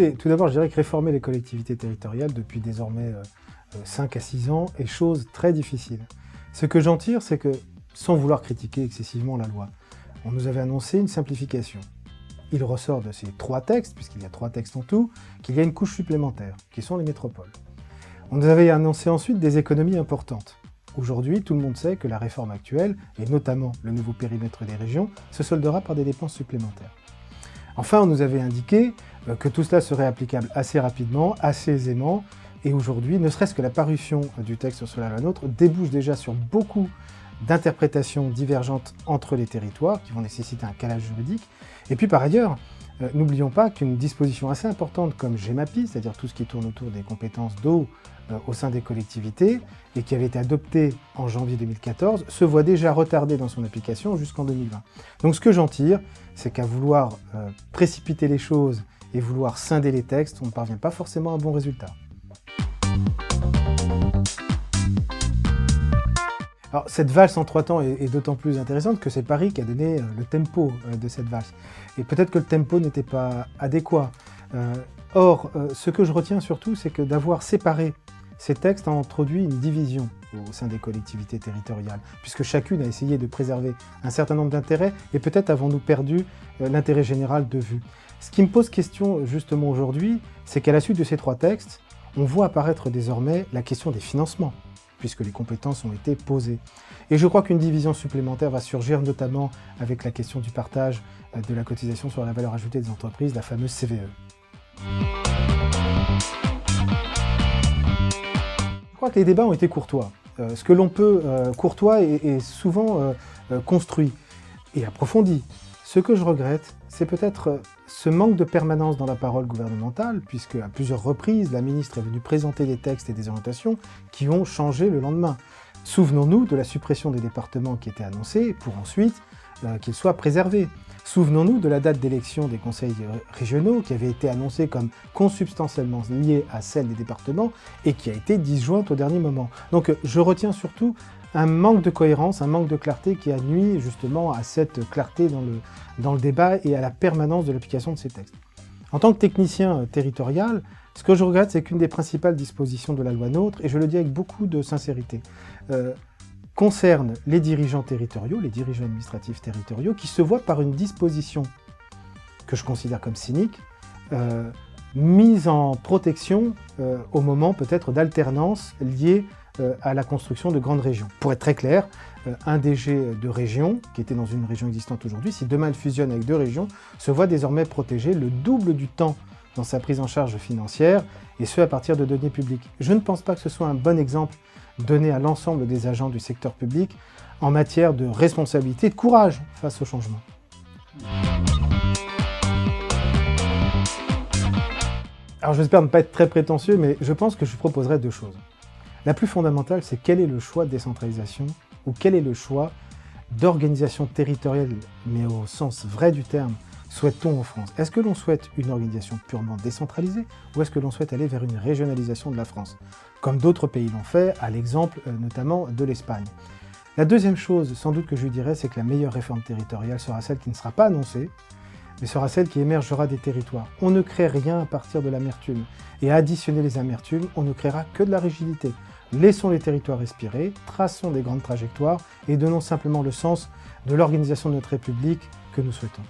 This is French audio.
Écoutez, tout d'abord, je dirais que réformer les collectivités territoriales depuis désormais 5 à 6 ans est chose très difficile. Ce que j'en tire, c'est que, sans vouloir critiquer excessivement la loi, on nous avait annoncé une simplification. Il ressort de ces 3 textes, puisqu'il y a 3 textes en tout, qu'il y a une couche supplémentaire, qui sont les métropoles. On nous avait annoncé ensuite des économies importantes. Aujourd'hui, tout le monde sait que la réforme actuelle, et notamment le nouveau périmètre des régions, se soldera par des dépenses supplémentaires. Enfin, on nous avait indiqué que tout cela serait applicable assez rapidement, assez aisément, et aujourd'hui, ne serait-ce que la parution du texte sur la loi NOTRe débouche déjà sur beaucoup d'interprétations divergentes entre les territoires, qui vont nécessiter un calage juridique. Et puis par ailleurs, n'oublions pas qu'une disposition assez importante comme GEMAPI, c'est-à-dire tout ce qui tourne autour des compétences d'eau au sein des collectivités, et qui avait été adoptée en janvier 2014, se voit déjà retardée dans son application jusqu'en 2020. Donc ce que j'en tire, c'est qu'à vouloir précipiter les choses et vouloir scinder les textes, on ne parvient pas forcément à un bon résultat. Alors, cette valse en 3 temps est d'autant plus intéressante que c'est Paris qui a donné le tempo de cette valse. Et peut-être que le tempo n'était pas adéquat. Or, ce que je retiens surtout, c'est que d'avoir séparé ces textes a introduit une division au sein des collectivités territoriales, puisque chacune a essayé de préserver un certain nombre d'intérêts, et peut-être avons-nous perdu l'intérêt général de vue. Ce qui me pose question justement aujourd'hui, c'est qu'à la suite de ces 3 textes, on voit apparaître désormais la question des financements, puisque les compétences ont été posées. Et je crois qu'une division supplémentaire va surgir, notamment avec la question du partage de la cotisation sur la valeur ajoutée des entreprises, la fameuse CVE. Je crois que les débats ont été courtois. Ce que l'on peut courtois est souvent construit et approfondi. Ce que je regrette, c'est peut-être ce manque de permanence dans la parole gouvernementale, puisque à plusieurs reprises, la ministre est venue présenter des textes et des orientations qui ont changé le lendemain. Souvenons-nous de la suppression des départements qui était annoncée, pour ensuite qu'ils soient préservés. Souvenons-nous de la date d'élection des conseils régionaux qui avait été annoncée comme consubstantiellement liée à celle des départements et qui a été disjointe au dernier moment. Donc je retiens surtout un manque de cohérence, un manque de clarté qui a nui justement à cette clarté dans le débat et à la permanence de l'application de ces textes. En tant que technicien territorial, ce que je regrette, c'est qu'une des principales dispositions de la loi NOTRe, et je le dis avec beaucoup de sincérité, concerne les dirigeants territoriaux, les dirigeants administratifs territoriaux, qui se voient par une disposition que je considère comme cynique, mise en protection au moment peut-être d'alternance liée à la construction de grandes régions. Pour être très clair, un DG de région, qui était dans une région existante aujourd'hui, si demain elle fusionne avec 2 régions, se voit désormais protéger le double du temps dans sa prise en charge financière, et ce à partir de données publiques. Je ne pense pas que ce soit un bon exemple donné à l'ensemble des agents du secteur public en matière de responsabilité et de courage face au changement. Alors j'espère ne pas être très prétentieux, mais je pense que je proposerai 2 choses. La plus fondamentale, c'est quel est le choix de décentralisation ou quel est le choix d'organisation territoriale, mais au sens vrai du terme, souhaite-t-on en France? Est-ce que l'on souhaite une organisation purement décentralisée ou est-ce que l'on souhaite aller vers une régionalisation de la France, comme d'autres pays l'ont fait, à l'exemple notamment de l'Espagne? La deuxième chose, sans doute que je dirais, c'est que la meilleure réforme territoriale sera celle qui ne sera pas annoncée, mais sera celle qui émergera des territoires. On ne crée rien à partir de l'amertume, et à additionner les amertumes, on ne créera que de la rigidité. Laissons les territoires respirer, traçons des grandes trajectoires et donnons simplement le sens de l'organisation de notre République que nous souhaitons.